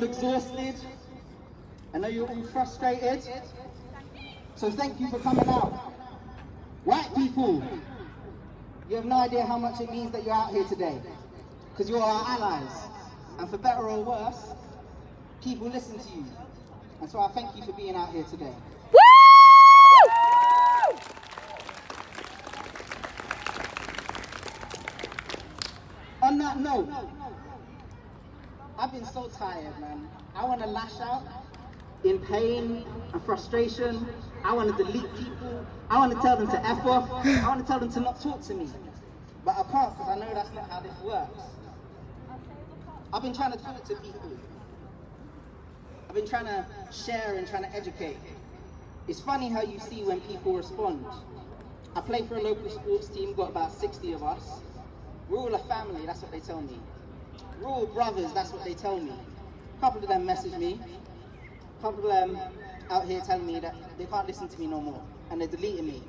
Exhausted. I know you're all frustrated. So thank you for coming out. White people, you have no idea how much it means that you're out here today. Because you're our allies. And for better or worse, people listen to you. And so I thank you for being out here today. Woo! On that note, I've been so tired, man. I want to lash out in pain and frustration. I want to delete people. I want to tell them to F off. I want to tell them to not talk to me. But I can't, because I know that's not how this works. I've been trying to talk to people. I've been trying to share and trying to educate. It's funny how you see when people respond. I play for a local sports team, got about 60 of us. We're all a family, that's what they tell me. We're all brothers, that's what they tell me. A couple of them message me. A couple of them out here telling me that they can't listen to me no more. And they're deleting me.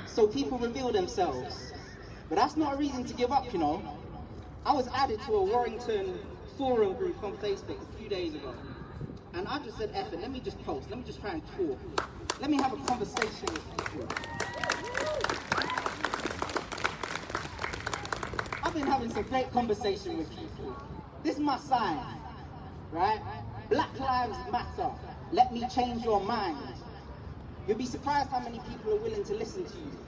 So people reveal themselves. But that's not a reason to give up, you know. I was added to a Warrington forum group on Facebook a few days ago. And I just said, F it, let me just post, let me just try and talk. Let me have a conversation with people. I've been having some great conversation with people. This is my sign, right? Black Lives Matter. Let me change your mind. You'll be surprised how many people are willing to listen to you.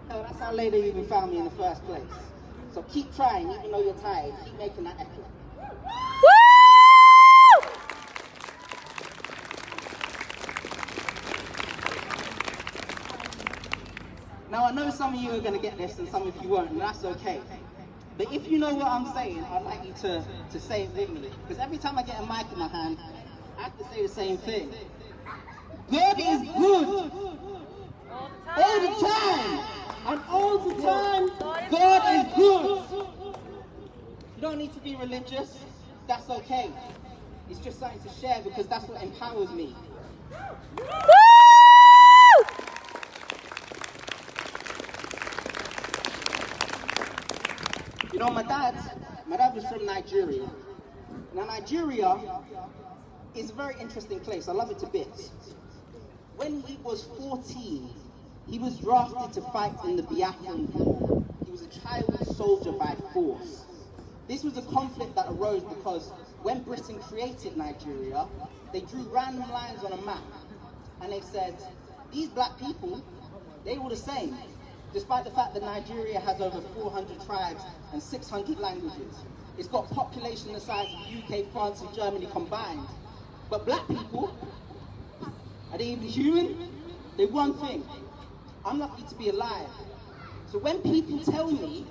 Hell, that's how late they even found me in the first place. So keep trying, even though you're tired. Keep making that effort. Now I know some of you are going to get this and some of you won't, and that's okay. But if you know what I'm saying, I'd like you to say it with me. Because every time I get a mic in my hand, I have to say the same thing. God is good. All the time. And all the time, God is good. You don't need to be religious. That's okay. It's just something to share because that's what empowers me. You know, my dad was from Nigeria. Now, Nigeria is a very interesting place. I love it to bits. When he was 14, he was drafted to fight in the Biafran War. He was a child soldier by force. This was a conflict that arose because when Britain created Nigeria, they drew random lines on a map. And they said, these black people, they were the same. Despite the fact that Nigeria has over 400 tribes and 600 languages. It's got population the size of the UK, France and Germany combined. But black people, are they even human? They're one thing. I'm lucky to be alive. So when people tell me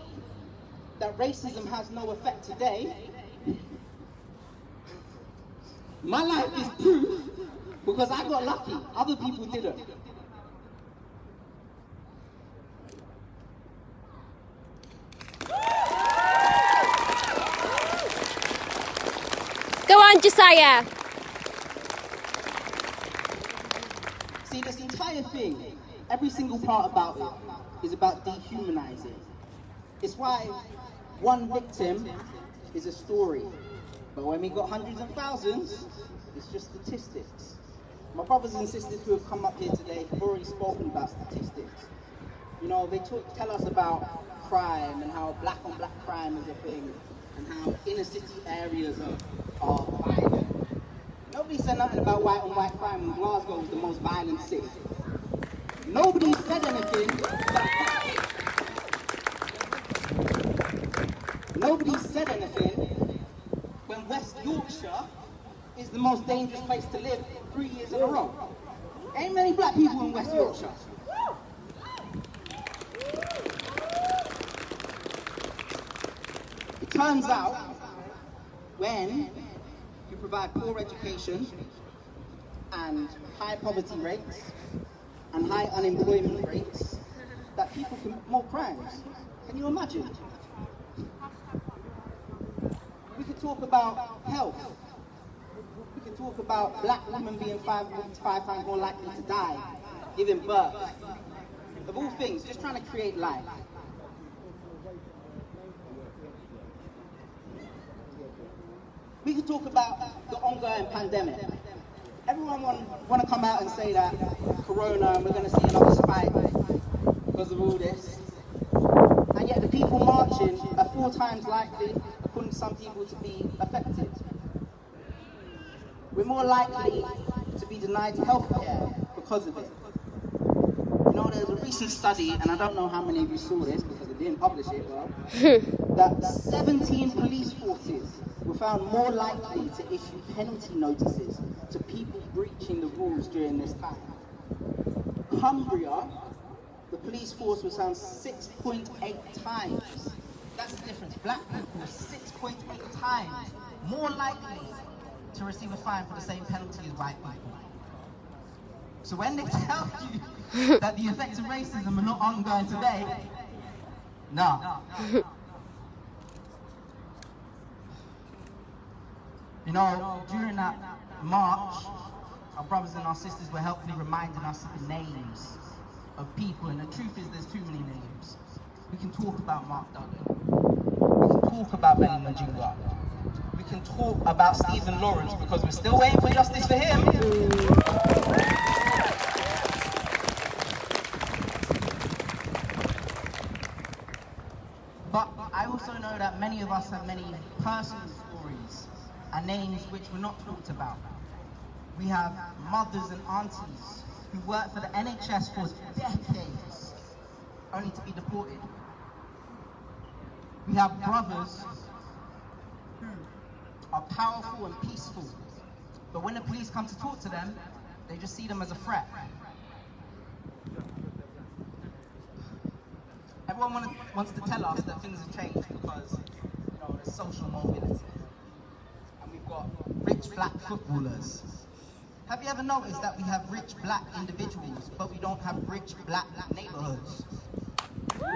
that racism has no effect today, my life is proof because I got lucky, other people didn't. Go on, Josiah. See, this entire thing, every single part about it is about dehumanizing. It's why one victim is a story. But when we got hundreds and thousands, it's just statistics. My brothers and sisters who have come up here today have already spoken about statistics. You know, they tell us about crime and how black on black crime is a thing and how inner city areas are violent. Nobody said nothing about white on white crime when Glasgow was the most violent city. Nobody said anything about that. Nobody said anything when West Yorkshire is the most dangerous place to live 3 years in a row. Ain't many black people in West Yorkshire. It turns out, when you provide poor education and high poverty rates and high unemployment rates, that people commit more crimes. Can you imagine? We could talk about health. We could talk about black women being five times more likely to die, giving birth. Of all things, just trying to create life. We can talk about the ongoing pandemic. Everyone want to come out and say that Corona, and we're going to see another spike because of all this. And yet the people marching are 4 times likely, according to some people, to be affected. We're more likely to be denied health care because of it. You know, there's a recent study, and I don't know how many of you saw this because they didn't publish it well, that 17 police forces were found more likely to issue penalty notices to people breaching the rules during this time. Cumbria, the police force was found 6.8 times. That's the difference. Black people were 6.8 times more likely to receive a fine for the same penalty as white people. So when they tell you that the effects of racism are not ongoing today, no. You know, during that march, our brothers and our sisters were helpfully reminding us of the names of people, and the truth is there's too many names. We can talk about Mark Duggan. We can talk about Benny Majinga. We can talk about Stephen Lawrence because we're still waiting for justice for him. But I also know that many of us have many personal stories and names which were not talked about. We have mothers and aunties who worked for the NHS for decades, only to be deported. We have brothers who are powerful and peaceful, but when the police come to talk to them, they just see them as a threat. Everyone wants to tell us that things have changed because, you know, there's social mobility. And we've got rich black footballers. Have you ever noticed that we have rich black individuals, but we don't have rich black neighborhoods? Woo!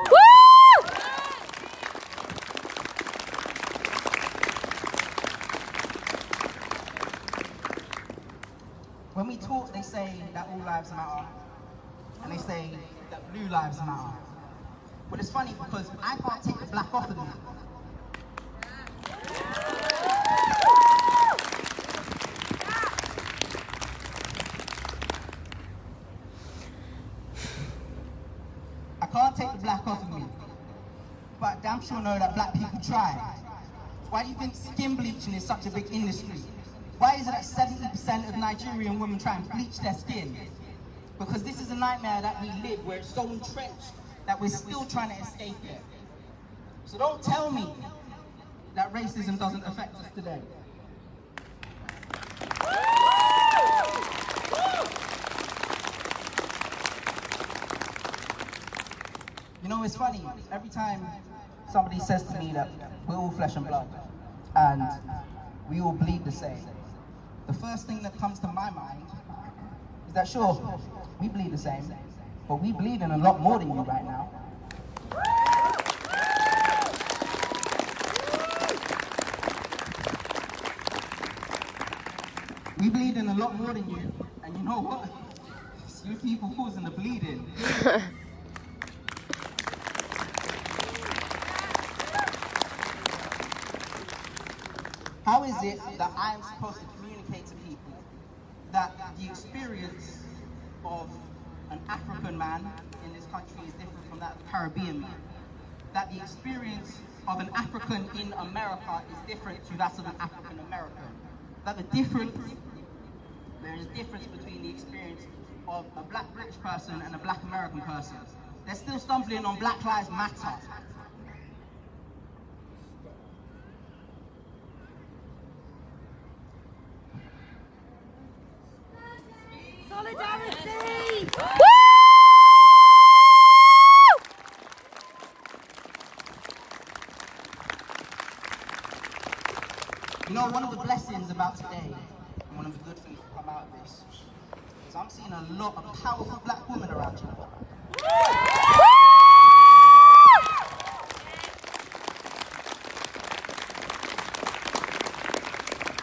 When we talk, they say that all lives matter, and they say that blue lives matter. But it's funny because I can't take the black off of me. I can't take the black off of me, but I damn sure know that black people try. Why do you think skin bleaching is such a big industry? Why is it that 70% of Nigerian women try and bleach their skin? Because this is a nightmare that we live where it's so entrenched that we're still trying to escape it. So don't tell me that racism doesn't affect us today. You know, it's funny, every time somebody says to me that we're all flesh and blood and we all bleed the same, the first thing that comes to my mind is that sure, we bleed the same, but we bleed in a lot more than you right now. We bleed in a lot more than you, and you know what? It's you people causing the bleeding. How is it that I am supposed to communicate to people that the experience of an African man in this country is different from that of a Caribbean man? That the experience of an African in America is different to that of an African American? That there is a difference between the experience of a black British person and a black American person. They're still stumbling on Black Lives Matter. Solidarity! You know, one of the blessings about today, and one of the good things to come out of this, is I'm seeing a lot of powerful black women around you.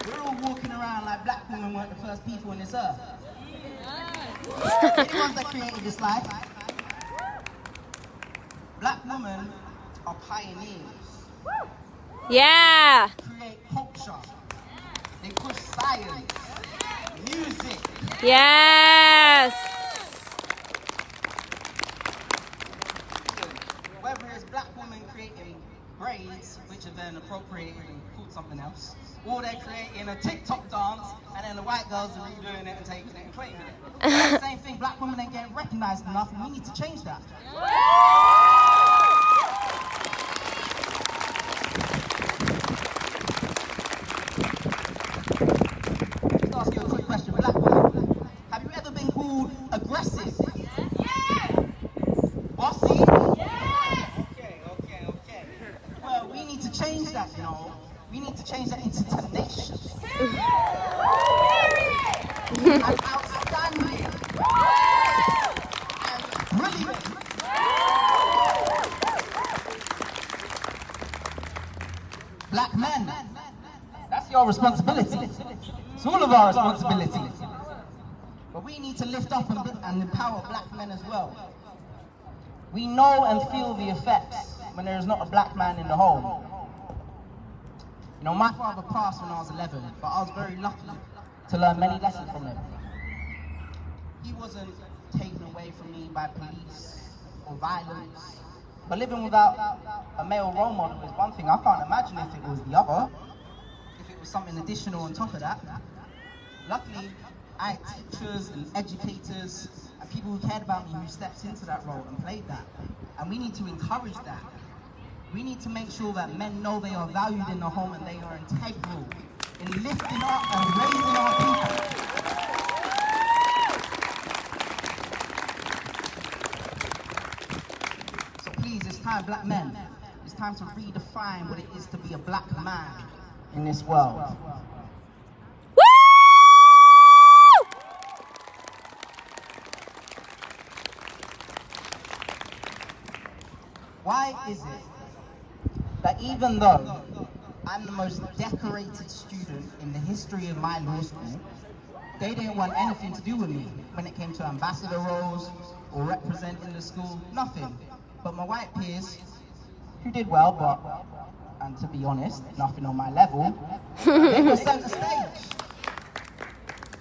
We're all walking around like black women weren't the first people on this earth. They're the ones that created this life. Black women are pioneers. Yeah. Create culture. science, music. Yes. Whether it's black women creating braids, which are then appropriated and called something else, or they're creating a TikTok dance, and then the white girls are redoing it and taking it and claiming it. Same thing, black women ain't getting recognized enough, and we need to change that. Just ask you a quick question, black women. Have you ever been called aggressive? Yes! Bossy? Yes! Okay. Well, we need to change that, you know. We need to change that into tenacious. And outstanding. And brilliant. Black men, that's your responsibility. It's all of our responsibility. But we need to lift up and empower black men as well. We know and feel the effects when there is not a black man in the home. You know, my father passed when I was 11, but I was very lucky to learn many lessons from him. He wasn't taken away from me by police or violence. But living without a male role model is one thing. I can't imagine if it was the other, if it was something additional on top of that. Luckily, I had teachers and educators and people who cared about me who stepped into that role and played that. And we need to encourage that. We need to make sure that men know they are valued in the home and they are integral in lifting up and raising our people. So please, it's time, black men, it's time to redefine what it is to be a black man in this world. Why is it that even though I'm the most decorated student in the history of my law school, they didn't want anything to do with me when it came to ambassador roles or representing the school, nothing. But my white peers, who did well, but, and to be honest, nothing on my level, they were center stage.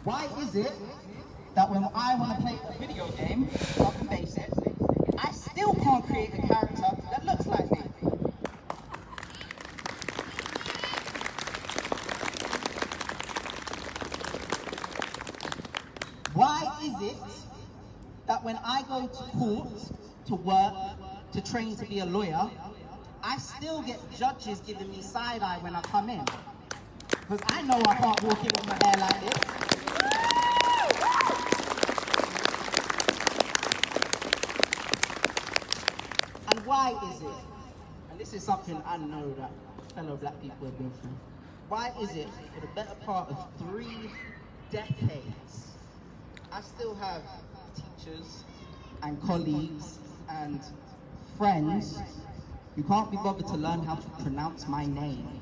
Why is it that when I want to play a video game, something basic, I still can't create a character that looks like me? Why is it that when I go to court, to work, to train to be a lawyer, I still get judges giving me side-eye when I come in? Because I know I can't walk in with my hair like this. And why is it, and this is something I know that fellow black people have been through, why is it for the better part of 3 decades, I still have teachers and colleagues and friends who can't be bothered to learn how to pronounce my name?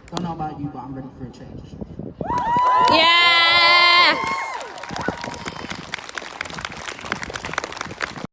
Don't know about you, but I'm ready for a change. Yes!